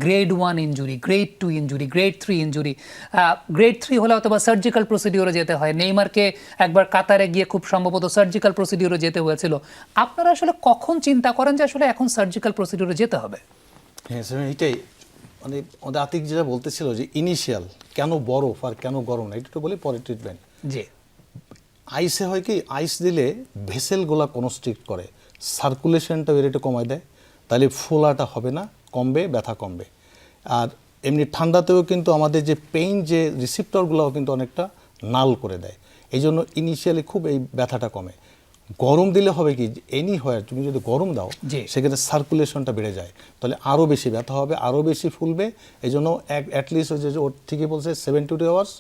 Grade 1 injury, grade 2 injury, grade 3 injury, grade 3 হলে অথবা surgical প্রসিডিওরে যেতে হয়। নেইমারকে একবার কাতারে গিয়ে খুব সম্ভবত সার্জিক্যাল প্রসিডিওরে যেতে হয়েছিল। আপনারা আসলে কখন চিন্তা করেন যে আসলে এখন সার্জিক্যাল প্রসিডিওরে যেতে হবে? হ্যাঁ স্যার, এইটাই মানে আমাদের আতিক যেটা বলতেছিল যে ইনিশিয়াল কেন বরফ আর কেন গরম না, এটা একটু বলি পরে ট্রিটমেন্ট। জি, আইসে হয় কি, আইস দিলে ভেসেলগুলা কনস্ট্রিক্ট করে, সার্কুলেশনটা একটু কমায় দেয়, তাহলে ফোলাটা হবে না, কমবে, ব্যথা কমবে। আর এমনি ঠান্ডাতেও কিন্তু আমাদের যে পেইন যে রিসিপ্টরগুলোও কিন্তু অনেকটা নাল করে দেয়, এই জন্য ইনিশিয়ালি খুব এই ব্যথাটা কমে। গরম দিলে হবে কি, এনি হয় তুমি যদি গরম দাও সেক্ষেত্রে সার্কুলেশনটা বেড়ে যায়, তাহলে আরও বেশি ব্যথা হবে, আরও বেশি ফুলবে। এই জন্য অ্যাটলিস্ট ওই যে ওর ঠিকই বলছে 7 to 8 আওয়ার্স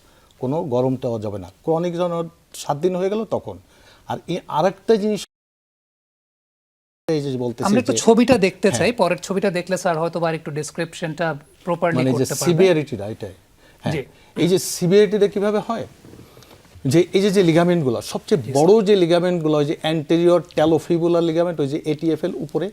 কোনো গরম দেওয়া যাবে না। ক্রনিক যখন 7 দিন হয়ে গেল তখন। আর আরেকটা জিনিস এই যে বলতেছি, আমরা একটু ছবিটা দেখতে চাই, পরের ছবিটা দেখলে স্যার হয়তো আর একটু ডেসক্রিপশনটা প্রপারলি মানে যে করতে পারবেন। সিভিয়ারিটিটা এটাই, হ্যাঁ এই যে সিভিয়ারিটিটা কিভাবে হয়, যে এই যে লিগামেন্টগুলো সবচেয়ে বড় যে লিগামেন্টগুলো, ওই যে অ্যান্টেরিয়র ট্যালোফিবুলার লিগামেন্ট, ওই যে এটিএফএল উপরে,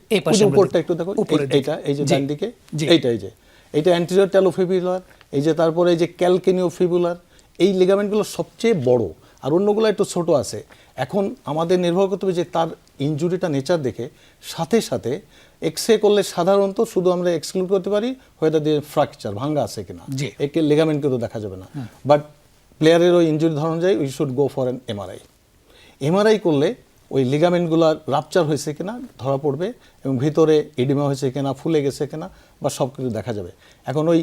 উপরটা একটু দেখো, এইটা এই যে ডান দিকে এইটা, এই যে এইটা অ্যান্টেরিয়র ট্যালোফিবুলার, এই যে তারপরে এই যে ক্যালকেনিওফিবুলার, এই লিগামেন্টগুলো সবচেয়ে বড়, আর অন্যগুলো একটু ছোট আছে। এখন আমাদের নির্ভর করতে হবে যে তার ইনজুরিটা নেচার দেখে, সাথে সাথে এক্সরে করলে সাধারণত শুধু আমরা এক্সক্লুড করতে পারি হয়তো দিয়ে ফ্র্যাকচার ভাঙ্গা আছে কিনা, একে লিগামেন্টকে তো দেখা যাবে না। বাট প্লেয়ারের ওই ইনজুরি ধরন যায়, we should go for an MRI. MRI করলে ওই লিগামেন্টগুলোর রাপচার হয়েছে কিনা ধরা পড়বে, এবং ভিতরে এডিমা হয়েছে কিনা, ফুলে গেছে কিনা, বা সব কিছু দেখা যাবে। এখন ওই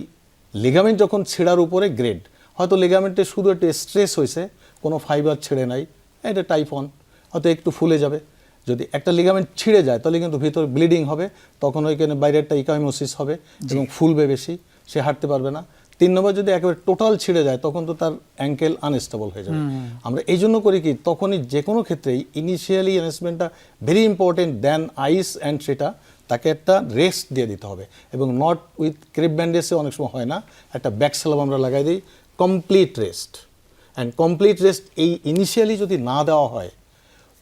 লিগামেন্ট যখন ছেঁড়ার উপরে গ্রেড, হয়তো লিগামেন্টে শুধু একটু স্ট্রেস হয়েছে, কোনো ফাইবার ছেড়ে নাই, এটা টাইপ 1, হয়তো একটু ফুলে যাবে। যদি একটা লিগামেন্ট ছিঁড়ে যায় তাহলে কিন্তু ভিতরে ব্লিডিং হবে, তখন ওইখানে বাইরেরটা ইকাইমোসিস হবে এবং ফুলবে বেশি, সে হাঁটতে পারবে না। 3 নম্বর যদি একেবারে টোটাল ছিঁড়ে যায় তখন তো তার অ্যাঙ্কেল আনস্টেবল হয়ে যাবে। আমরা এই জন্য করি কি, তখনই যে কোনো ক্ষেত্রেই ইনিশিয়ালি অ্যানাউন্সমেন্টটা very important then ice and সেটা তাকে একটা রেস্ট দিয়ে দিতে হবে, এবং নট উইথ ক্রিপ ব্যান্ডেজে অনেক সময় হয় না, একটা ব্যাক স্যালাম আমরা লাগাই দিই, complete rest. And complete rest এই ইনিশিয়ালি যদি না দেওয়া হয়,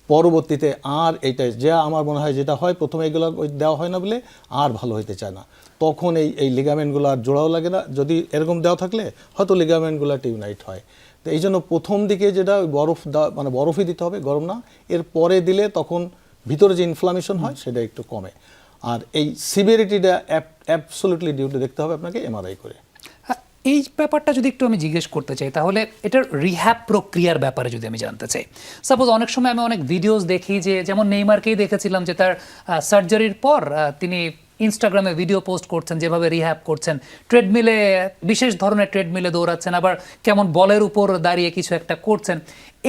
পরবর্তীতে আর এইটাই যে আমার মনে হয় যেটা হয়, প্রথমে এগুলো দেওয়া হয় না বলে আর ভালো হইতে চায় না, তখন এই লিগামেন্টগুলো আর জোড়াও লাগে না। যদি এরকম দেওয়া থাকলে হয়তো লিগামেন্টগুলো টিউনাইট হয়। তো এই জন্য প্রথম দিকে যেটা বরফ মানে বরফই দিতে হবে, গরম না। এর পরে দিলে তখন ভিতরে যে ইনফ্লামেশন হয় সেটা একটু কমে। আর এই সিভিয়ারিটিটা অ্যাবসলিউটলি ডিউটি দেখতে হবে আপনাকে এমআরআই করে। এই ব্যাপারটা যদি একটু আমি জিজ্ঞেস করতে চাই, তাহলে এটার রিহ্যাব প্রক্রিয়ার ব্যাপারে যদি আমি জানতে চাই। সাপোজ অনেক সময় আমি অনেক ভিডিওস দেখি, যে যেমন নেইমারকেই দেখেছিলাম যে তার সার্জারির পর তিনি ইনস্টাগ্রামে ভিডিও পোস্ট করছেন যেভাবে রিহ্যাব করছেন, ট্রেডমিলে, বিশেষ ধরনের ট্রেডমিলে দৌড়াচ্ছেন, আবার কেমন বলের উপর দাঁড়িয়ে কিছু একটা করছেন।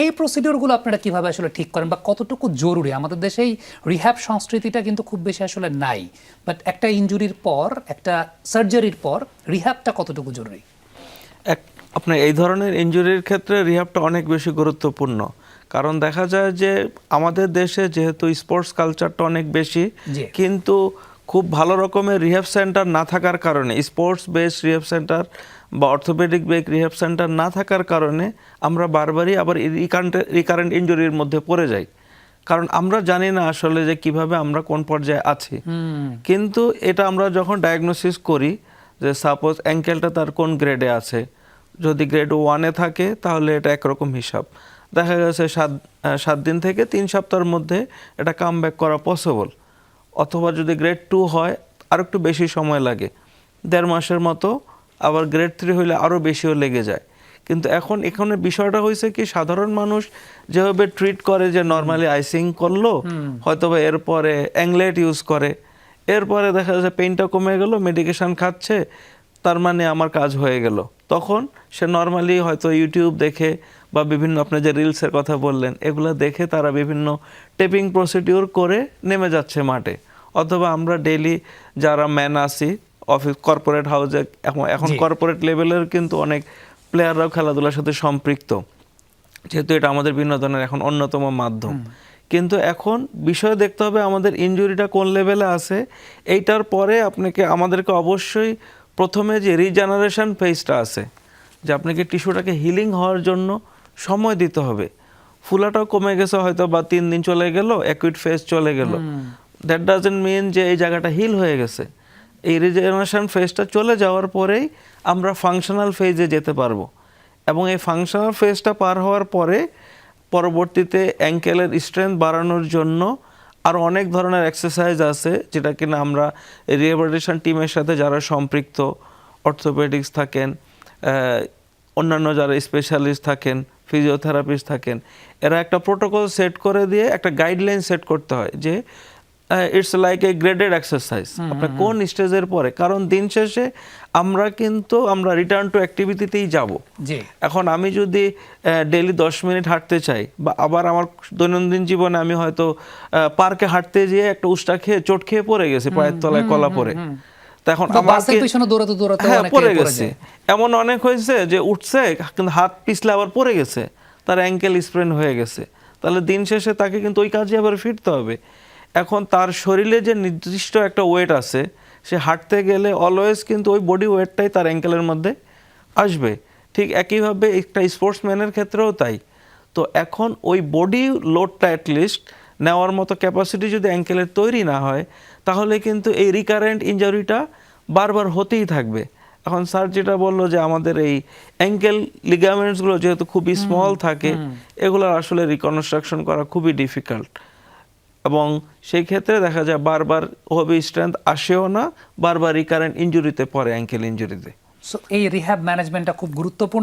এই প্রসিডিওরগুলো আপনারা কিভাবে আসলে ঠিক করেন বা কতটুকু জরুরি? আমাদের দেশে এই রিহ্যাব সংস্কৃতিটা কিন্তু খুব বেশি আসলে নাই, বাট একটা ইনজুরির পর, একটা সার্জারির পর রিহ্যাবটা কতটুকু জরুরি? আপনার এই ধরনের ইনজুরির ক্ষেত্রে রিহ্যাবটা অনেক বেশি গুরুত্বপূর্ণ, কারণ দেখা যায় যে আমাদের দেশে যেহেতু স্পোর্টস কালচারটা অনেক বেশি, কিন্তু খুব ভালো রকমের রিহ্যাব সেন্টার না থাকার কারণে, স্পোর্টস বেসড রিহ্যাব সেন্টার বা অর্থোপেডিক বেস রিহ্যাব সেন্টার না থাকার কারণে আমরা বারবারই আবার রিকারেন্ট ইনজুরির মধ্যে পড়ে যাই, কারণ আমরা জানি না আসলে যে কিভাবে আমরা কোন পর্যায়ে আছি। কিন্তু এটা আমরা যখন ডায়াগনোসিস করি যে সাপোজ অ্যাঙ্কেলটা তার কোন গ্রেডে আছে, যদি গ্রেড 1-এ থাকে তাহলে এটা একরকম হিসাব, দেখা গেছে 7 দিন থেকে 3 সপ্তাহের মধ্যে এটা কামব্যাক করা পসিবল। অথবা যদি গ্রেড 2 হয় আর একটু বেশি সময় লাগে, 1.5 মাসের মতো। আবার গ্রেড 3 হইলে আরও বেশিও লেগে যায়। কিন্তু এখন এখানে বিষয়টা হয়েছে কি, সাধারণ মানুষ যেভাবে ট্রিট করে যে নর্মালি আইসিং করলো, হয়তোবা এরপরে অ্যাংলেট ইউজ করে, এরপরে দেখা যাচ্ছে পেইনটা কমে গেল, মেডিকেশান খাচ্ছে, তার মানে আমার কাজ হয়ে গেল। তখন সে নর্মালি হয়তো ইউটিউব দেখে বা বিভিন্ন আপনি যে রিলসের কথা বললেন এগুলো দেখে তারা বিভিন্ন টেপিং প্রসিডিওর করে নেমে যাচ্ছে মাঠে। অথবা আমরা ডেইলি যারা ম্যান আছি অফিস কর্পোরেট হাউসে, এখন কর্পোরেট লেভেলের কিন্তু অনেক প্লেয়াররাও খেলাধুলার সাথে সম্পৃক্ত, যেহেতু এটা আমাদের বিনোদনের এখন অন্যতম মাধ্যম। কিন্তু এখন বিষয় দেখতে হবে আমাদের ইনজুরিটা কোন লেভেলে আছে। এইটার পরে আমাদেরকে অবশ্যই প্রথমে যে রিজেনারেশন ফেজটা আছে, যে আপনাকে টিস্যুটাকে হিলিং হওয়ার জন্য সময় দিতে হবে। ফুলাটাও কমে গেছে হয়তো বা 3 দিন চলে গেল, অ্যাকুইট ফেজ চলে গেল, দ্যাট ডাজন্ট মিন যে এই জায়গাটা হিল হয়ে গেছে। এই রিজেনারেশন ফেজটা চলে যাওয়ার পরেই আমরা ফাংশনাল ফেজে যেতে পারবো, এবং এই ফাংশনাল ফেজটা পার হওয়ার পরে পরবর্তীতে অ্যাঙ্কেলের স্ট্রেংথ বাড়ানোর জন্য আরও অনেক ধরনের এক্সারসাইজ আছে, যেটা কিনা আমরা রিহ্যাবিলিটেশন টিমের সাথে যারা সম্পৃক্ত, অর্থোপেডিক্স থাকেন, অন্যান্য যারা স্পেশালিস্ট থাকেন, ফিজিওথেরাপিস্ট থাকেন, এরা একটা প্রোটোকল সেট করে দিয়ে একটা গাইডলাইন সেট করতে হয় যে it's like a graded exercise আপনার কোন স্টেজের পরে, কারণ দিন শেষে আমরা রিটার্ন টু অ্যাক্টিভিটিতেই যাব। এখন আমি যদি ডেইলি 10 মিনিট হাঁটতে চাই, বা আবার আমার দৈনন্দিন জীবনে আমি হয়তো পার্কে হাঁটতে যেয়ে একটা উষ্টা খেয়ে চোট খেয়ে পড়ে গেছি পায়ের তলায় কলা পরে, তখন আমাকে পড়ে গেছে, এমন অনেক হয়েছে যে উঠছে কিন্তু হাত পিছলে আবার পড়ে গেছে, তার অ্যাঙ্কেল স্প্রেন হয়ে গেছে, তাহলে দিন শেষে তাকে কিন্তু ওই কাজে আবার ফিরতে হবে। এখন তার শরীরে যে নির্দিষ্ট একটা ওয়েট আছে, সে হাঁটতে গেলে অলওয়েজ কিন্তু ওই বডি ওয়েটটাই তার অ্যাঙ্কেলের মধ্যে আসবে। ঠিক একইভাবে একটা স্পোর্টসম্যানের ক্ষেত্রেও তাই। তো এখন ওই বডি লোডটা অ্যাটলিস্ট নেওয়ার মতো ক্যাপাসিটি যদি অ্যাঙ্কেলের তৈরি না হয়, তাহলে কিন্তু এই রিকারেন্ট ইনজারিটা বারবার হতেই থাকবে। এখন স্যার যেটা বললো যে আমাদের এই অ্যাঙ্কেল লিগামেন্টসগুলো যেহেতু খুবই স্মল থাকে, এগুলোর আসলে রিকনস্ট্রাকশন করা খুবই ডিফিকাল্ট, এবং সেই ক্ষেত্রে দেখা যায় বারবার ওভাবে স্ট্রেংথ আসেও না, বারবার রিকারেন্ট ইনজুরিতে পড়ে, অ্যাঙ্কেল ইনজুরিতে। সো এই রিহ্যাব ম্যানেজমেন্টটা খুব গুরুত্বপূর্ণ।